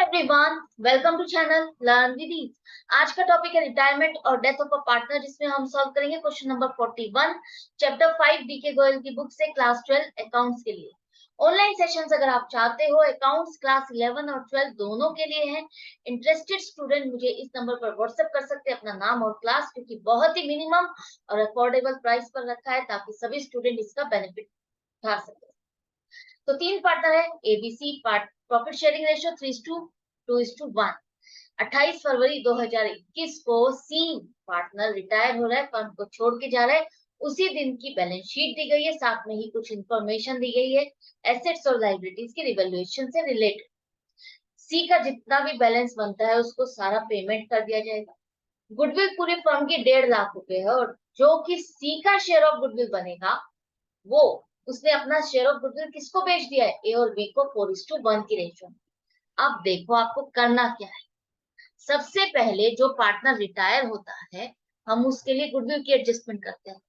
Everyone, welcome to channel learn with ease. आज का topic है रिटायरमेंट और डेथ ऑफ अ पार्टनर, जिसमें हम सॉल्व करेंगे question number 41 chapter 5 DK Goyal की बुक से क्लास 12 अकाउंट्स के लिए। ऑनलाइन सेशंस अगर आप चाहते हो, अकाउंट्स क्लास 11 और 12 दोनों के लिए हैं। इंटरेस्टेड स्टूडेंट मुझे इस नंबर पर व्हाट्सएप कर सकते हैं अपना नाम और क्लास, क्योंकि बहुत ही मिनिमम और अफोर्डेबल प्राइस पर रखा है ताकि सभी स्टूडेंट इसका बेनिफिट उठा सके। तो तीन पार्टनर है ABC part, profit sharing ratio 3:2:1। 28 फरवरी 2021 को सी पार्टनर रिटायर हो रहा है, फर्म को छोड़ के जा रहा है। उसी दिन की बैलेंस शीट दी गई है, साथ में ही कुछ इंफॉर्मेशन दी गई है एसेट्स और लाइबिलिटीज की रिवैल्यूएशन से रिलेटेड। सी का जितना भी बैलेंस बनता है उसको सारा पेमेंट कर दिया जाएगा। गुडविल पूरी फर्म की 1.5 लाख रुपए है, और जो कि सी का शेयर ऑफ गुडविल बनेगा वो उसने अपना शेयर ऑफ गुडविल किसको बेच दिया है, ए और बी को 4:1 की रेशियो में। अब देखो आपको करना क्या है। सबसे पहले जो पार्टनर रिटायर होता है हम उसके लिए गुडविल की एडजस्टमेंट करते हैं,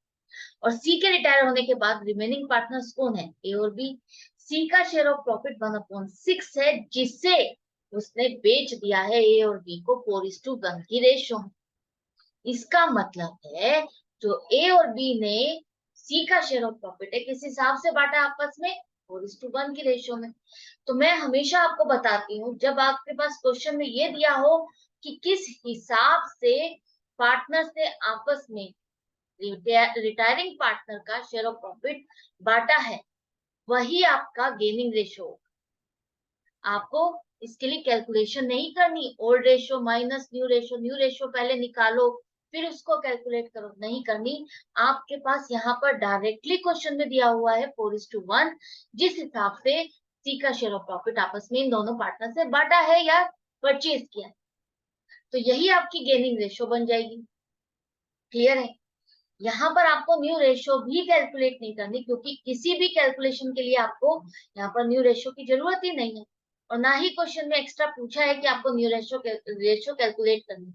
और सी के रिटायर होने के बाद रिमेनिंग पार्टनर्स कौन है, ए और बी। सी का शेयर ऑफ प्रॉफिट 1/6 है, जिसे उसने बेच दिया है ए और बी को 4:1 की रेशियो में। इसका मतलब है जो ए और बी ने सी का शेयर ऑफ प्रॉफिट है किस हिसाब से बांटा आपस में, 4:1 की रेशियो में। तो मैं हमेशा आपको बताती हूँ, जब आपके पास क्वेश्चन में ये दिया हो कि किस हिसाब से पार्टनर्स ने आपस में रिटायरिंग पार्टनर का शेयर ऑफ प्रॉफिट बांटा है, वही आपका गेनिंग रेशियो। आपको इसके लिए कैलकुलेशन नहीं करनी, old ratio minus new ratio पहले निकालो फिर उसको कैलकुलेट करो, नहीं करनी। आपके पास यहाँ पर डायरेक्टली क्वेश्चन में दिया हुआ है 4:1, जिस हिसाब से सी का शेयर ऑफ प्रॉफिट आपस में इन दोनों पार्टनर से बांटा है या परचेज किया है, तो यही आपकी गेनिंग रेशियो बन जाएगी। क्लियर है? यहाँ पर आपको न्यू रेशियो भी कैलकुलेट नहीं करनी, क्योंकि किसी भी कैलकुलेशन के लिए आपको यहाँ पर न्यू रेशियो की जरूरत ही नहीं है, और ना ही क्वेश्चन में एक्स्ट्रा पूछा है कि आपको न्यू रेशियो कैलकुलेट करनी है।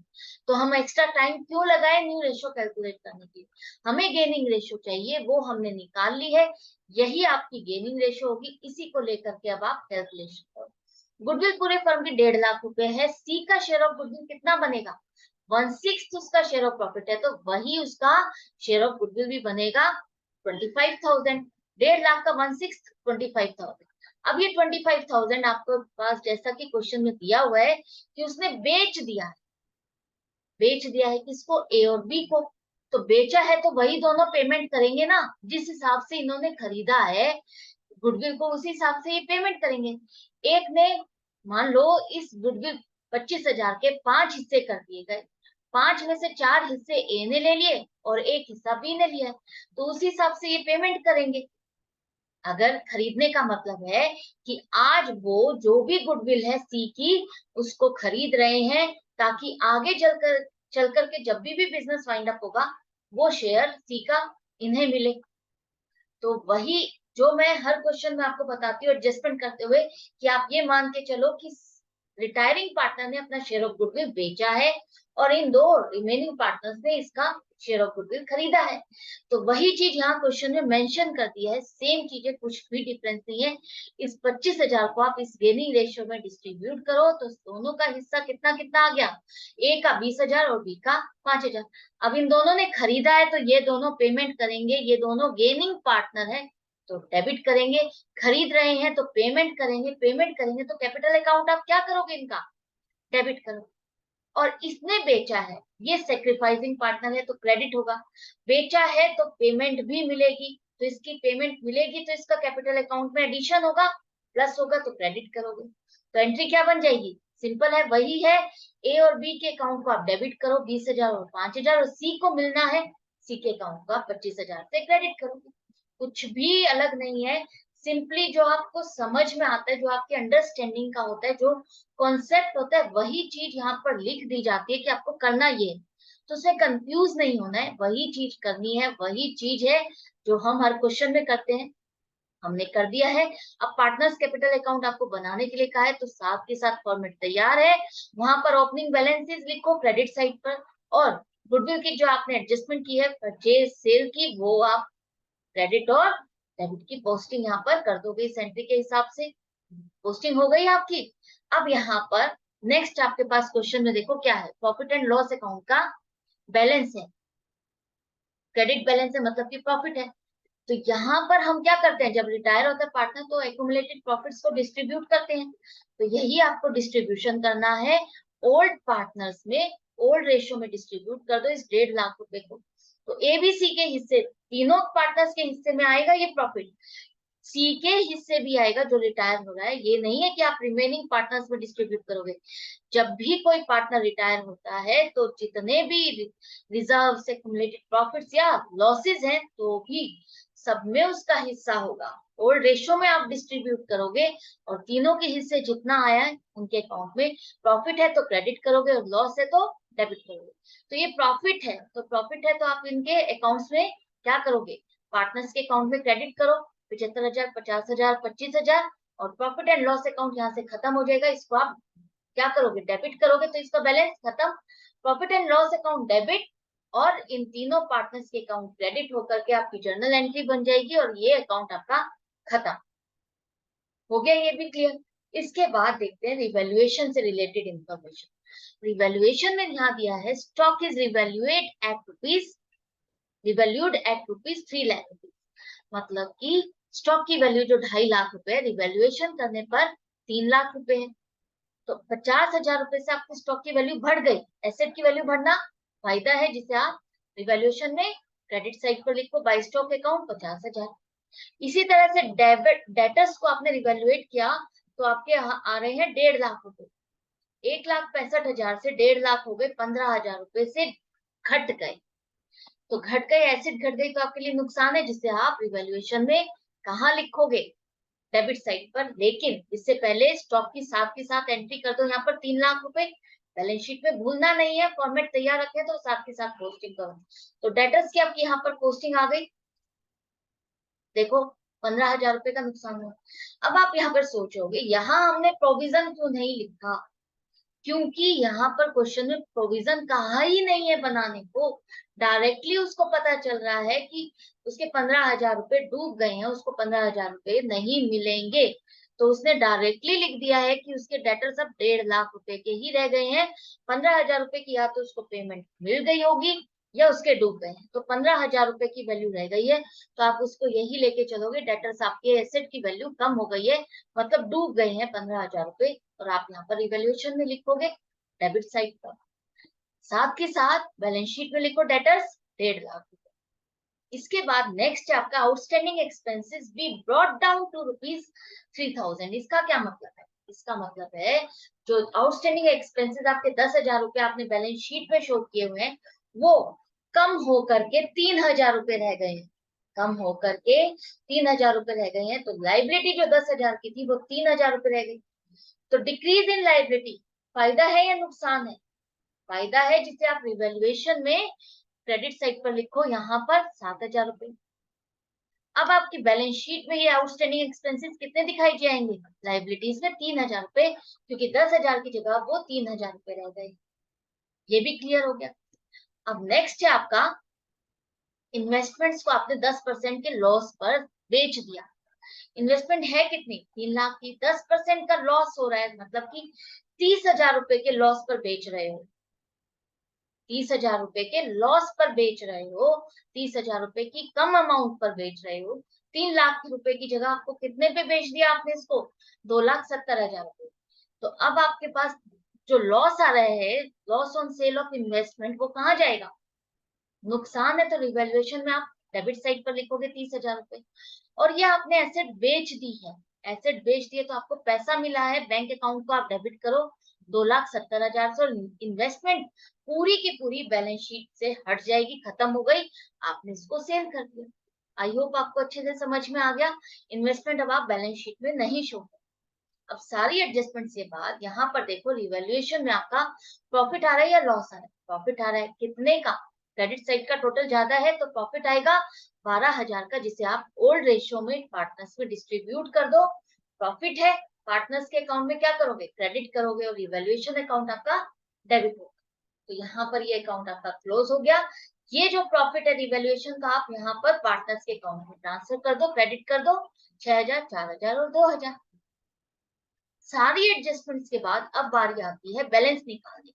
तो हम एक्स्ट्रा टाइम क्यों लगाए न्यू रेशियो कैलकुलेट करने के लिए? हमें गेनिंग रेशियो चाहिए, वो हमने निकाल ली है। यही आपकी गेनिंग रेशियो होगी, इसी को लेकर के अब आप कैलकुलेशन करो। गुडविल पूरे फर्म की 1.5 लाख रुपए है। सी का शेयर ऑफ गुडविल कितना बनेगा, 1/6 उसका शेयर ऑफ प्रॉफिट है, तो वही उसका शेयर ऑफ गुडविल भी बनेगा 25,000। 1.5 लाख का 1/6 25,000। अब ये 25,000 आपके पास जैसा कि क्वेश्चन में दिया हुआ है कि उसने बेच दिया है किसको, ए और बी को। तो बेचा है तो वही दोनों पेमेंट करेंगे ना, जिस हिसाब से इन्होंने खरीदा है गुडविल को उसी हिसाब से ये पेमेंट करेंगे। एक ने, मान लो इस गुडविल 25,000 के 5 हिस्से कर दिए गए, 5 में से 4 हिस्से ए ने ले लिए और एक हिस्सा बी ने लिया, तो उसी हिसाब से ये पेमेंट करेंगे। अगर खरीदने का मतलब है कि आज वो जो भी गुडविल है सी की उसको खरीद रहे हैं, ताकि आगे चल करके जब भी बिजनेस वाइंड अप होगा वो शेयर सी का इन्हें मिले। तो वही जो मैं हर क्वेश्चन में आपको बताती हूँ एडजस्टमेंट करते हुए, कि आप ये मान के चलो कि रिटायरिंग पार्टनर ने अपना शेयर ऑफ गुडविल बेचा है और इन दो रिमेनिंग पार्टनर्स ने इसका शेयर ऑफ गुडविल खरीदा है। तो वही चीज यहाँ क्वेश्चन में मेंशन कर दिया है, सेम चीजें, कुछ भी डिफरेंस नहीं है। इस 25,000 को आप इस गेनिंग रेशियो में डिस्ट्रीब्यूट करो तो दोनों का हिस्सा कितना कितना आ गया, ए का 20,000 और बी का 5,000। अब इन दोनों ने खरीदा है तो ये दोनों पेमेंट करेंगे, ये दोनों गेनिंग पार्टनर है तो डेबिट करेंगे। खरीद रहे हैं तो पेमेंट करेंगे तो कैपिटल अकाउंट आप क्या करोगे, इनका डेबिट करो। और इसने बेचा है, ये सेक्रीफाइसिंग पार्टनर है तो क्रेडिट होगा। बेचा है तो पेमेंट भी मिलेगी, तो इसकी पेमेंट मिलेगी तो इसका कैपिटल अकाउंट में एडिशन होगा, प्लस होगा तो क्रेडिट करोगे। तो एंट्री क्या बन जाएगी, सिंपल है, वही है। ए और बी के अकाउंट को आप डेबिट करो 20,000 और 5,000, और सी को मिलना है सी के अकाउंट को आप 25,000 से क्रेडिट करोगे। कुछ भी अलग नहीं है, सिंपली जो आपको समझ में आता है, जो आपकी अंडरस्टैंडिंग का होता है, जो कॉन्सेप्ट होता है, वही चीज यहाँ पर लिख दी जाती है कि आपको करना ये है। तो उससे कंफ्यूज नहीं होना है, वही चीज करनी है, वही चीज है जो हम हर क्वेश्चन में करते हैं। हमने कर दिया है। अब पार्टनर्स कैपिटल अकाउंट आपको बनाने के लिए कहा है, तो साथ के साथ फॉर्मेट तैयार है। वहां पर ओपनिंग बैलेंसेस लिखो क्रेडिट साइड पर, और गुडविल की जो आपने एडजस्टमेंट की है परचेज सेल की, वो आप क्रेडिट और डेबिट की पोस्टिंग यहाँ पर कर दोगे इस एंट्री के हिसाब से। पोस्टिंग हो गई आपकी। अब यहाँ पर नेक्स्ट आपके पास क्वेश्चन में देखो क्या है, प्रॉफिट एंड लॉस अकाउंट का बैलेंस है, क्रेडिट बैलेंस है मतलब कि प्रॉफिट है। तो यहाँ पर हम क्या करते हैं, जब रिटायर होता है पार्टनर तो एक्यूमुलेटेड प्रॉफिट्स को डिस्ट्रीब्यूट करते हैं। तो यही आपको डिस्ट्रीब्यूशन करना है ओल्ड पार्टनर्स में, ओल्ड रेशियो में डिस्ट्रीब्यूट कर दो इस 1.5 लाख रुपए को। तो एबीसी के हिस्से, तीनों पार्टनर्स के हिस्से में आएगा ये प्रॉफिट, सी के हिस्से भी आएगा जो रिटायर हो रहा है। ये नहीं है कि आप रिमेनिंग पार्टनर्स में डिस्ट्रीब्यूट करोगे। जब भी कोई पार्टनर रिटायर होता है तो जितने भी रिजर्व से एक्युमुलेटेड प्रॉफिट्स या लॉसेस हैं तो भी सब में उसका हिस्सा होगा। ओल्ड रेशियो में आप डिस्ट्रीब्यूट करोगे और तीनों के हिस्से जितना आया है उनके अकाउंट में, प्रॉफिट है तो क्रेडिट करोगे और लॉस है तो डेबिट करोगे। तो ये प्रॉफिट है, तो प्रॉफिट है तो आप इनके अकाउंट्स में क्या करोगे, पार्टनर्स के अकाउंट में क्रेडिट करो 75,000, 50,000, 25,000, और प्रॉफिट एंड लॉस अकाउंट यहाँ से खत्म हो जाएगा, इसको आप क्या करोगे, डेबिट करोगे तो इसका बैलेंस खत्म। Profit and loss account debit और इन तीनों पार्टनर्स के अकाउंट क्रेडिट होकर के आपकी जर्नल एंट्री बन जाएगी और ये अकाउंट आपका खत्म हो गया। ये भी क्लियर। इसके बाद देखते हैं रिवैल्यूएशन से रिलेटेड इंफॉर्मेशन। रिवैल्यूएशन में यहाँ दिया है stock is revalued at rupees 3 lakh rupees, मतलब कि स्टॉक की वैल्यू जो 2.5 लाख रुपए रिवैल्यूएशन करने पर 3 लाख रुपए है। तो 50,000 रुपए से आपकी स्टॉक की वैल्यू बढ़ गई। एसेट की वैल्यू बढ़ना फायदा है जिसे आप रिवैल्यूएशन में क्रेडिट साइड पर लिखो, बाय स्टॉक अकाउंट 50,000। इसी तरह से डेबिट डेटर्स को आपने रिवैल्यूएट किया तो आपके यहाँ आ रहे हैं 1.5 लाख रुपए, 1,65,000 से 1.5 लाख हो गए, 15,000 रुपए से घट गए। तो घट गए, एसेट घट गई तो आपके लिए नुकसान है जिसे आप रिवैल्यूएशन में कहाँ लिखोगे, डेबिट साइड पर। लेकिन इससे पहले स्टॉक की साथ के साथ एंट्री कर दो यहाँ पर 3 लाख रुपए, बैलेंस शीट में भूलना नहीं है, फॉर्मेट तैयार रखे तो साथ के साथ पोस्टिंग करो। तो डेटर्स की आपकी यहाँ पर पोस्टिंग आ गई, देखो 15,000 रुपए का नुकसान हुआ। अब आप यहाँ पर सोचोगे यहाँ हमने प्रोविजन क्यों नहीं लिखा, क्योंकि यहाँ पर क्वेश्चन में प्रोविजन कहा ही नहीं है बनाने को। डायरेक्टली उसको पता चल रहा है कि उसके 15,000 रुपए डूब गए हैं, उसको 15,000 रुपए नहीं मिलेंगे। तो उसने डायरेक्टली लिख दिया है कि उसके डेटर सब 1.5 लाख रुपए के ही रह गए हैं। 15,000 रुपए की या तो उसको पेमेंट मिल गई होगी या उसके डूब गए हैं, तो 15,000 रुपए की वैल्यू रह गई है। तो आप उसको यही लेके चलोगे, डेटर्स आपके एसेट की वैल्यू कम हो गई है, मतलब डूब गए हैं 15,000 रुपए, और आप यहाँ पर इवेल्युएशन में लिखोगे डेबिट साइड पर। साथ के साथ बैलेंस शीट में लिखो डेटर्स 1.5 लाख रुपए। इसके बाद नेक्स्ट है आपका outstanding expenses be brought down to rupees 3,000। इसका क्या मतलब है, इसका मतलब है जो आउटस्टैंडिंग एक्सपेंसेस आपके 10,000 रुपए आपने बैलेंस शीट में शो किए हुए हैं वो कम होकर के 3,000 रुपए रह गए हैं, कम होकर के 3,000 रुपए रह गए हैं। तो लाइबिलिटी जो 10,000 की थी वो 3,000 रुपए रह गई। तो डिक्रीज इन लाइबिलिटी फायदा है या नुकसान है, फायदा है जिसे आप रिवैल्यूएशन में क्रेडिट साइड पर लिखो यहाँ पर 7,000 रुपए। अब आपकी बैलेंस शीट में ये आउटस्टैंडिंग एक्सपेंसेस कितने दिखाई जाएंगे, लाइबिलिटीज में 3,000 रुपए, क्योंकि 10,000 की जगह वो 3,000 रुपए रह गए। ये भी क्लियर हो गया। अब नेक्स्ट है आपका इन्वेस्टमेंट्स को आपने 10% के लॉस पर बेच दिया। इन्वेस्टमेंट है कितनी, 3 लाख की, 10% का लॉस हो रहा है, मतलब कि 30,000 रुपए के लॉस पर बेच रहे हो, 30,000 रुपए के लॉस पर बेच रहे हो, 30,000 रुपए की कम अमाउंट पर बेच रहे हो। 3 लाख रुपए की जगह आपको कितने पे बेच दिया आपने इसको, 2,70,000 रुपए। तो अब आपके पास जो लॉस आ रहे हैं, loss on sale of investment, वो कहाँ जाएगा, नुकसान है। तो रिवैल्यूएशन में आप डेबिट साइड पर लिखोगे 30,000 रुपए। और ये आपने एसेट बेच दी है, एसेट बेच दिए तो आपको पैसा मिला है, बैंक अकाउंट को आप डेबिट करो 2,70,000 से, इन्वेस्टमेंट पूरी की पूरी बैलेंस शीट से हट जाएगी, खत्म हो गई, आपने इसको सेल कर दिया। आई होप आपको अच्छे से समझ में आ गया। इन्वेस्टमेंट अब आप बैलेंस शीट में नहीं शो। अब सारी एडजस्टमेंट के बाद यहाँ पर देखो रिवैल्यूएशन में आपका प्रॉफिट आ रहा है या लॉस आ रहा है, प्रॉफिट आ रहा है, कितने का, क्रेडिट साइड का टोटल ज्यादा है तो प्रॉफिट आएगा 12,000 का, जिसे आप ओल्ड रेशियो में पार्टनर्स में डिस्ट्रीब्यूट कर दो। प्रॉफिट है, पार्टनर्स के अकाउंट में क्या करोगे, क्रेडिट करोगे, और रिवैल्यूएशन अकाउंट आपका डेबिट होगा। तो यहाँ पर ये अकाउंट आपका क्लोज हो गया। ये जो प्रॉफिट है रिवैल्यूएशन का आप यहाँ पर पार्टनर्स के अकाउंट में ट्रांसफर कर दो, क्रेडिट कर दो 6,000, 4,000 और 2,000। सारी एडजस्टमेंट्स के बाद अब बारी आती है बैलेंस निकालने।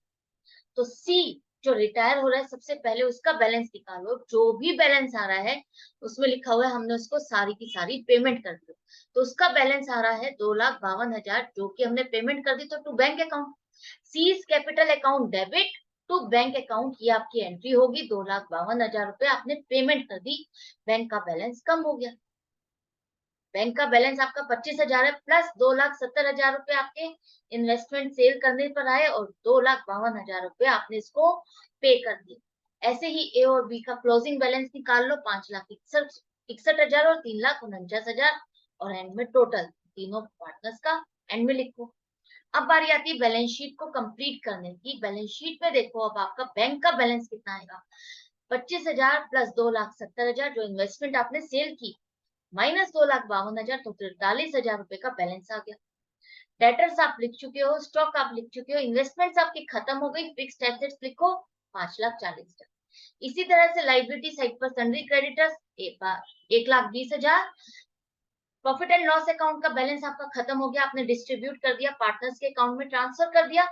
तो सी जो रिटायर हो रहा है सबसे पहले उसका बैलेंस निकालो। जो भी बैलेंस आ रहा है उसमें लिखा हुआ है हमने उसको सारी की सारी पेमेंट कर दी। तो उसका बैलेंस आ रहा है 2,52,000 जो कि हमने पेमेंट कर दी। तो to bank account, C is capital account debit to bank account, ये आपकी एंट्री होगी। 2,52,000 रुपए आपने पेमेंट कर दी, बैंक का बैलेंस कम हो गया। बैंक का बैलेंस आपका 25,000 है, प्लस 2,70,000 रुपए आपके इन्वेस्टमेंट सेल करने पर आए और 2,52,000 रुपए आपने इसको पे कर दिए। ऐसे ही ए और बी का क्लोजिंग बैलेंस निकाल लो, 5,61,000 और 3,49,000 और एंड में टोटल तीनों पार्टनर्स का एंड में लिखो। अब बारी आती है बैलेंस शीट को कंप्लीट करने की। बैलेंस शीट में देखो अब आपका बैंक का बैलेंस कितना आएगा। 25,000 प्लस 2,70,000 जो इन्वेस्टमेंट आपने सेल की, माइनस 2,52,000, तो 43,000 रुपए का बैलेंस आ गया। डेटर्स आप लिख चुके हो, स्टॉक आप लिख चुके हो, इन्वेस्टमेंट्स आपकी खत्म हो गई, फिक्स्ड एसेट्स लिखो 5,40,000। इसी तरह से लाइबिलिटी साइड पर sundry creditors 1,20,000। Profit and loss account का बैलेंस आपका खत्म हो गया, आपने डिस्ट्रीब्यूट कर दिया, पार्टनर्स के अकाउंट में ट्रांसफर कर दिया।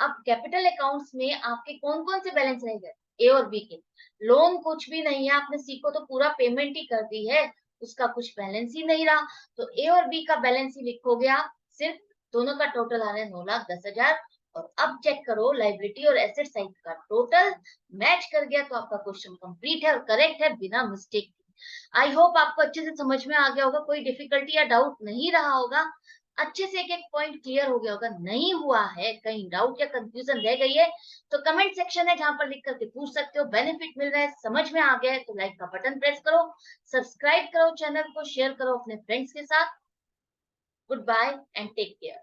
अब कैपिटल अकाउंट्स में आपके कौन कौन से बैलेंस रह गए, ए और बी के। लोन कुछ भी नहीं है, आपने सी को तो पूरा पेमेंट ही कर दी है, उसका कुछ बैलेंस ही नहीं रहा। तो ए और बी का बैलेंस ही लिखोगे आप, सिर्फ दोनों का टोटल आ रहा है 9,10,000। और अब चेक करो लाइबिलिटी और एसेट साइड का टोटल मैच कर गया तो आपका क्वेश्चन कंप्लीट है और करेक्ट है बिना मिस्टेक। आई होप आपको अच्छे से समझ में आ गया होगा, कोई डिफिकल्टी या डाउट नहीं रहा होगा, अच्छे से एक एक पॉइंट क्लियर हो गया होगा। नहीं हुआ है, कहीं डाउट या कंफ्यूजन रह गई है तो कमेंट सेक्शन है जहां पर लिख करके पूछ सकते हो। बेनिफिट मिल रहा है, समझ में आ गया है तो लाइक का बटन प्रेस करो, सब्सक्राइब करो चैनल को, शेयर करो अपने फ्रेंड्स के साथ। Goodbye and take care.